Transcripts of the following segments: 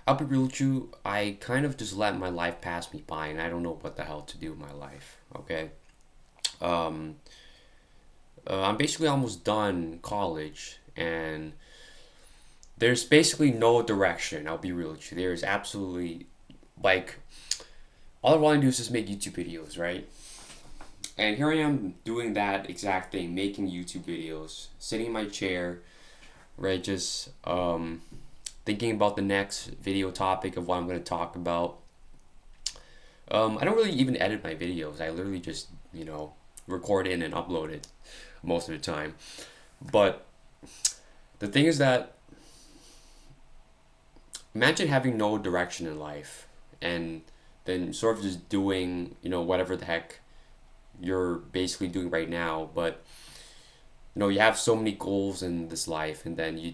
I'll be real with you. I kind of just let my life pass me by, and I don't know what the hell to do with my life. Okay. Um, I'm basically almost done college, and there's basically no direction. I'll be real with you. There's absolutely like all I want to do is just make YouTube videos, right? And here I am doing that exact thing, making YouTube videos, sitting in my chair, right? Just thinking about the next video topic of what I'm going to talk about. I don't really even edit my videos. I literally just, record it and upload it most of the time. But the thing is that imagine having no direction in life and then sort of just doing, whatever the heck you're basically doing right now. But, you have so many goals in this life and then you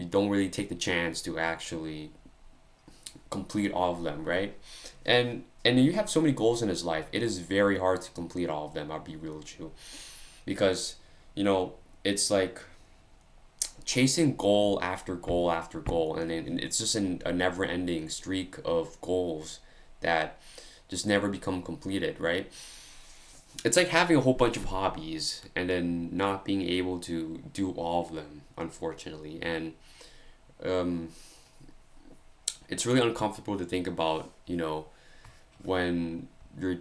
don't really take the chance to actually complete all of them, right? And you have so many goals in this life. It is very hard to complete all of them. I'll be real with you, because it's like chasing goal after goal after goal, and it's just a never-ending streak of goals that just never become completed, right? It's like having a whole bunch of hobbies and then not being able to do all of them, unfortunately. And um, it's really uncomfortable to think about, when you're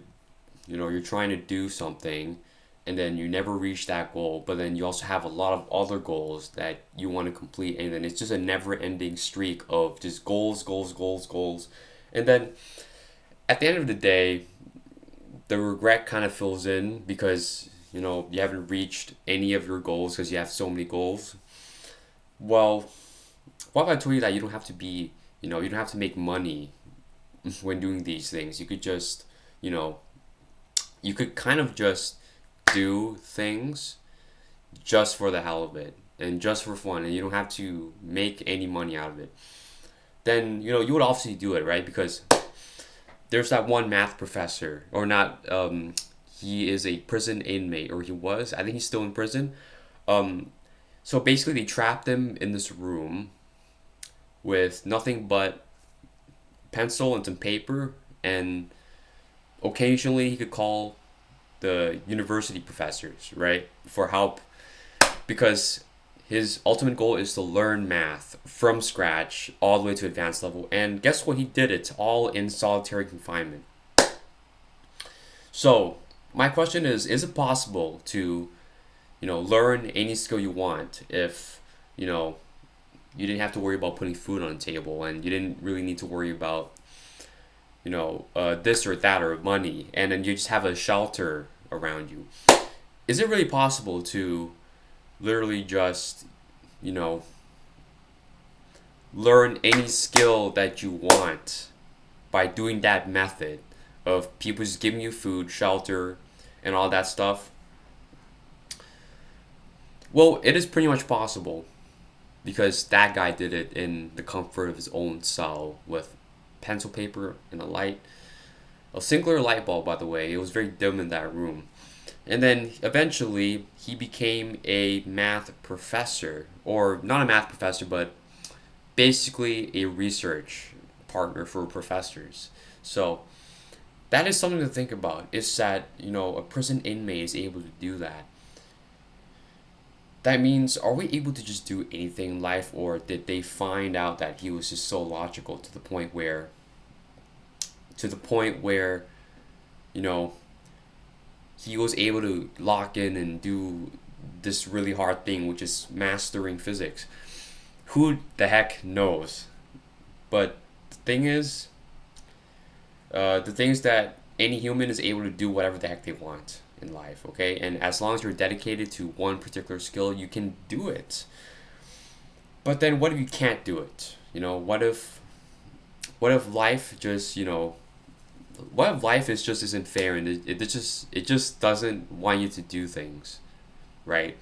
you're trying to do something and then you never reach that goal, but then you also have a lot of other goals that you want to complete, and then it's just a never ending streak of just goals, goals, goals, goals. And then at the end of the day, the regret kind of fills in because you haven't reached any of your goals because you have so many goals. Well, what if I told you that you don't have to be, you don't have to make money when doing these things? You could just, you know, you could kind of just do things just for the hell of it and just for fun, and you don't have to make any money out of it. Then, you would obviously do it, right? Because there's that one math professor, or not, he is a prison inmate, or he was, I think he's still in prison. Um, so basically, they trapped him in this room with nothing but pencil and some paper, and occasionally he could call the university professors, right, for help, because his ultimate goal is to learn math from scratch all the way to advanced level. And guess what? He did it all in solitary confinement. So, my question is it possible to, learn any skill you want if, you know, you didn't have to worry about putting food on the table, and you didn't really need to worry about, this or that or money, and then you just have a shelter around you? Is it really possible to literally just, you know, learn any skill that you want by doing that method of people just giving you food, shelter, and all that stuff? Well, it is pretty much possible because that guy did it in the comfort of his own cell with pencil, paper, and a light. A singular light bulb, by the way. It was very dim in that room. And then eventually he became a math professor, or not a math professor, but basically a research partner for professors. So that is something to think about. Is that, a prison inmate is able to do that. That means, are we able to just do anything in life, or did they find out that he was just so logical to the point where, you know, he was able to lock in and do this really hard thing, which is mastering physics? Who the heck knows? But the thing is, that any human is able to do whatever the heck they want in life, okay? And as long as you're dedicated to one particular skill, you can do it. But then what if you can't do it? What if life just, what if life is just isn't fair, and it just doesn't want you to do things, right?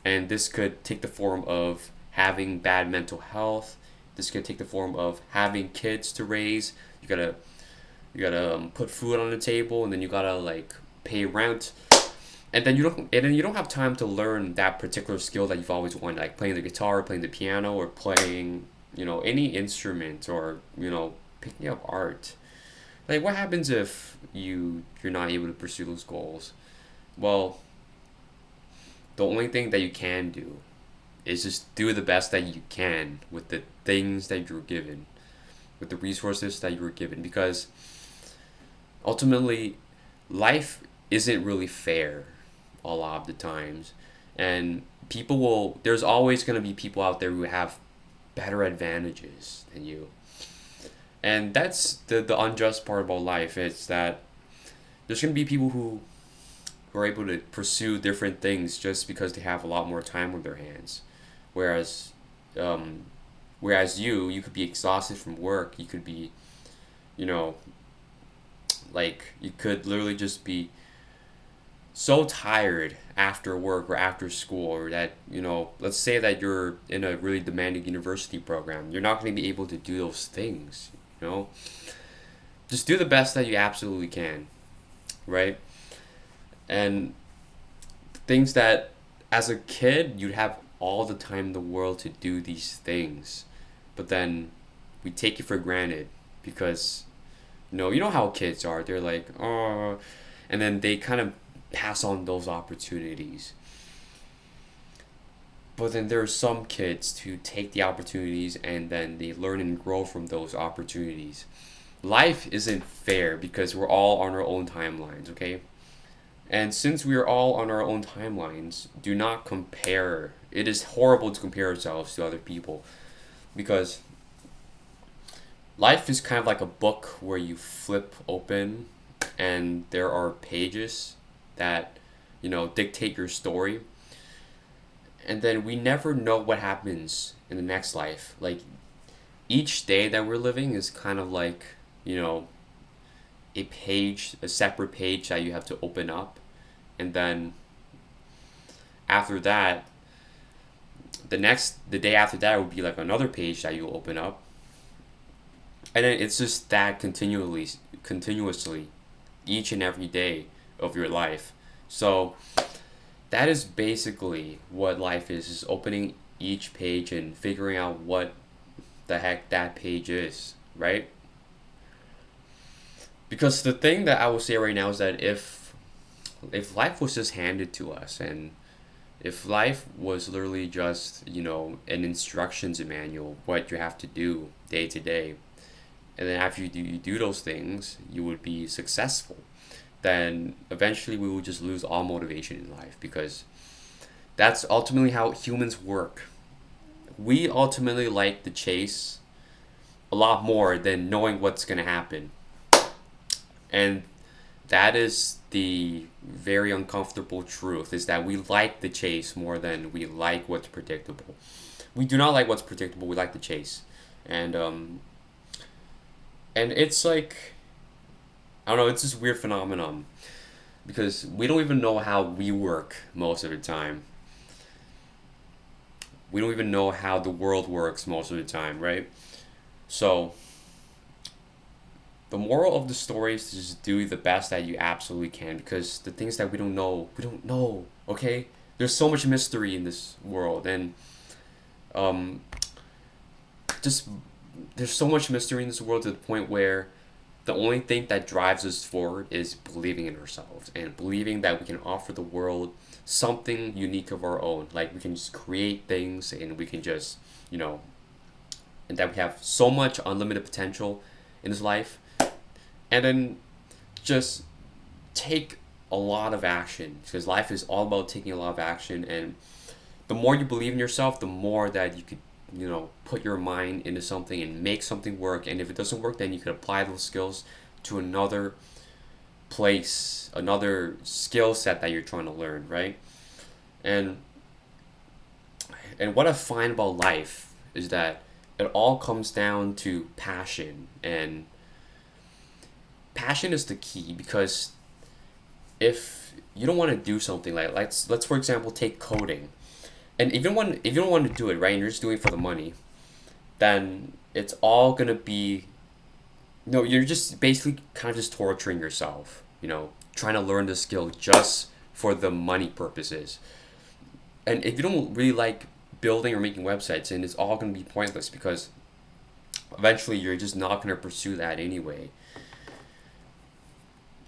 And this could take the form of having bad mental health. This could take the form of having kids to raise. You gotta put food on the table, and then you gotta like pay rent, and then you don't have time to learn that particular skill that you've always wanted, like playing the guitar, playing the piano, or playing any instrument, or picking up art. Like, what happens if you're not able to pursue those goals? Well, the only thing that you can do is just do the best that you can with the things that you're given, with the resources that you were given, because ultimately life isn't really fair a lot of the times. And there's always going to be people out there who have better advantages than you. And that's the unjust part about life, is that there's going to be people who are able to pursue different things just because they have a lot more time on their hands. Whereas um, whereas you could be exhausted from work. You could be, you know, like, you could literally just be so tired after work or after school, or that, let's say that you're in a really demanding university program. You're not going to be able to do those things, you know? Just do the best that you absolutely can, right? And things that, as a kid, you'd have all the time in the world to do these things, but then we take it for granted because, you know how kids are. They're like, oh, and then they kind of pass on those opportunities. But then there are some kids who take the opportunities and then they learn and grow from those opportunities. Life isn't fair because we're all on our own timelines, okay? And since we are all on our own timelines, do not compare. It is horrible to compare ourselves to other people, because life is kind of like a book where you flip open and there are pages that, dictate your story. And then we never know what happens in the next life. Like, each day that we're living is kind of like, you know, a separate page that you have to open up. And then after that, the day after that would be like another page that you open up. And then it's just that continuously, each and every day of your life. So that is basically what life is opening each page and figuring out what the heck that page is, right? Because the thing that I will say right now is that if life was just handed to us, and if life was literally just, an instructions manual, what you have to do day to day, and then after you do those things, you would be successful, then eventually we will just lose all motivation in life, because that's ultimately how humans work. We ultimately like the chase a lot more than knowing what's going to happen. And that is the very uncomfortable truth, is that we like the chase more than we like what's predictable. We do not like what's predictable, we like the chase. And it's like, I don't know, it's this weird phenomenon, because we don't even know how we work most of the time. We don't even know how the world works most of the time, right? So the moral of the story is to just do the best that you absolutely can, because the things that we don't know, okay? There's so much mystery in this world, and um, just there's so much mystery in this world, to the point where the only thing that drives us forward is believing in ourselves and believing that we can offer the world something unique of our own. Like, we can just create things, and we can just, and that we have so much unlimited potential in this life. And then just take a lot of action, because life is all about taking a lot of action. And the more you believe in yourself, the more that you could, put your mind into something and make something work. And if it doesn't work, then you could apply those skills to another place, another skill set that you're trying to learn, right? And what I find about life is that it all comes down to passion. And passion is the key, because if you don't want to do something, like, let's for example take coding, and if you don't want to do it, right, and you're just doing it for the money, then it's all gonna be, no, you're just basically kind of just torturing yourself, trying to learn the skill just for the money purposes. And if you don't really like building or making websites, then it's all gonna be pointless, because eventually you're just not going to pursue that anyway.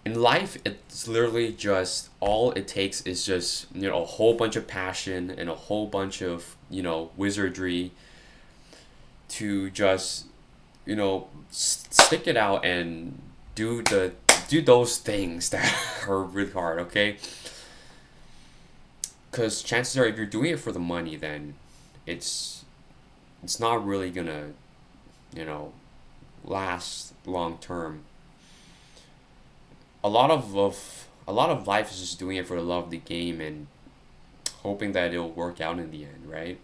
In life, it's literally just all it takes is just, a whole bunch of passion and a whole bunch of, wizardry to just, stick it out and do those things that are really hard, okay? Because chances are, if you're doing it for the money, then it's it's not really gonna, you know, last long term. A lot of life is just doing it for the love of the game and hoping that it'll work out in the end, right?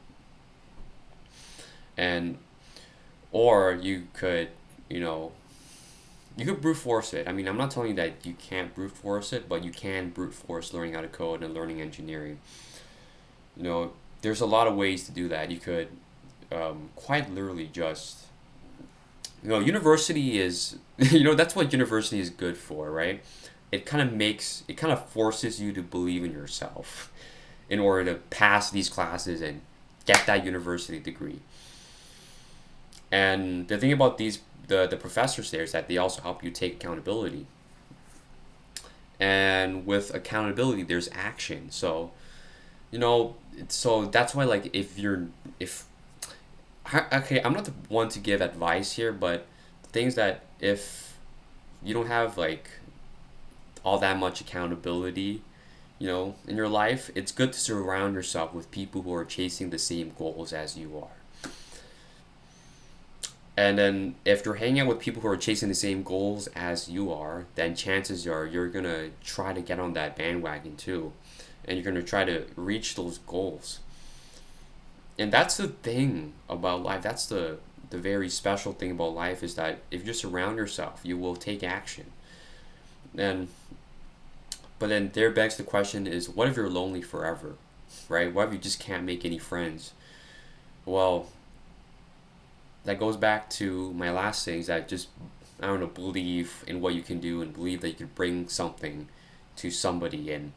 And or you could, you know, you could brute force it. I mean, I'm not telling you that you can't brute force it, but you can brute force learning how to code and learning engineering. You know, there's a lot of ways to do that. You could quite literally just, university is, that's what university is good for, right? It kind of forces you to believe in yourself in order to pass these classes and get that university degree. And the thing about the professors there is that they also help you take accountability. And with accountability, there's action. So, so that's why, like, if okay, I'm not the one to give advice here, but things that if you don't have like all that much accountability, in your life, it's good to surround yourself with people who are chasing the same goals as you are. And then if you're hanging out with people who are chasing the same goals as you are, then chances are you're gonna try to get on that bandwagon too. And you're gonna try to reach those goals. And that's the thing about life. That's the very special thing about life is that if you surround yourself, you will take action. And but then there begs the question is what if you're lonely forever? Right? What if you just can't make any friends? Well, that goes back to my last things that just, I don't know, believe in what you can do and believe that you can bring something to somebody and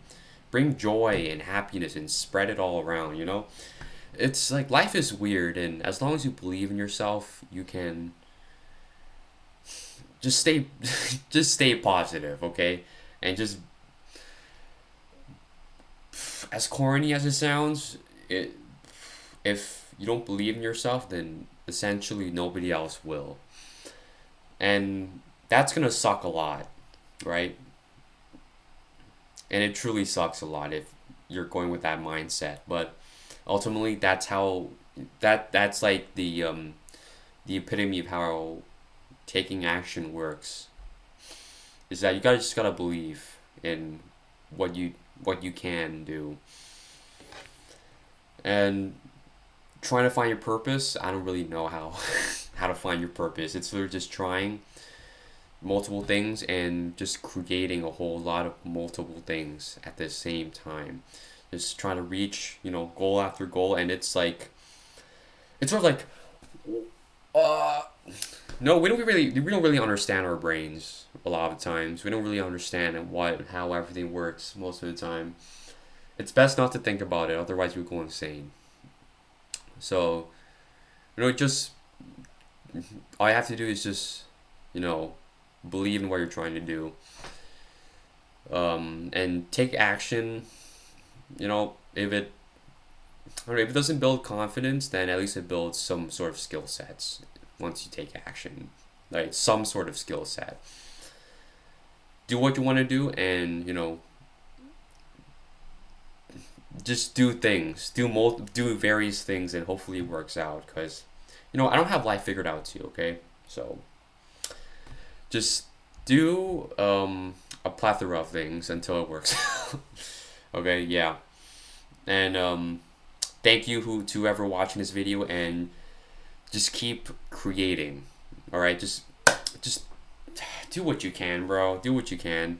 bring joy and happiness and spread it all around, It's like life is weird, and as long as you believe in yourself, you can just stay just stay positive, okay? And just, as corny as it sounds, if you don't believe in yourself, then essentially nobody else will. And that's going to suck a lot, right? And it truly sucks a lot if you're going with that mindset, but ultimately that's like the epitome of how taking action works, is that you gotta just gotta believe in what you can do. And trying to find your purpose, I don't really know how how to find your purpose. It's literally just trying multiple things and just creating a whole lot of multiple things at the same time, just trying to reach, goal after goal. And it's sort of like, uh no, we don't really understand our brains a lot of times. We don't really understand how everything works most of the time. It's best not to think about it, otherwise we go insane. So, just all you have to do is just, you know believe in what you're trying to do, and take action. If it I don't know, if it doesn't build confidence, then at least it builds some sort of skill sets. Once you take action, like some sort of skill set, do what you want to do, and just do things, do various things, and hopefully it works out. Because I don't have life figured out too. Okay, so just do a plethora of things until it works out. Okay, yeah. And thank you to whoever watching this video, and just keep creating. All right, just do what you can, bro. Do what you can.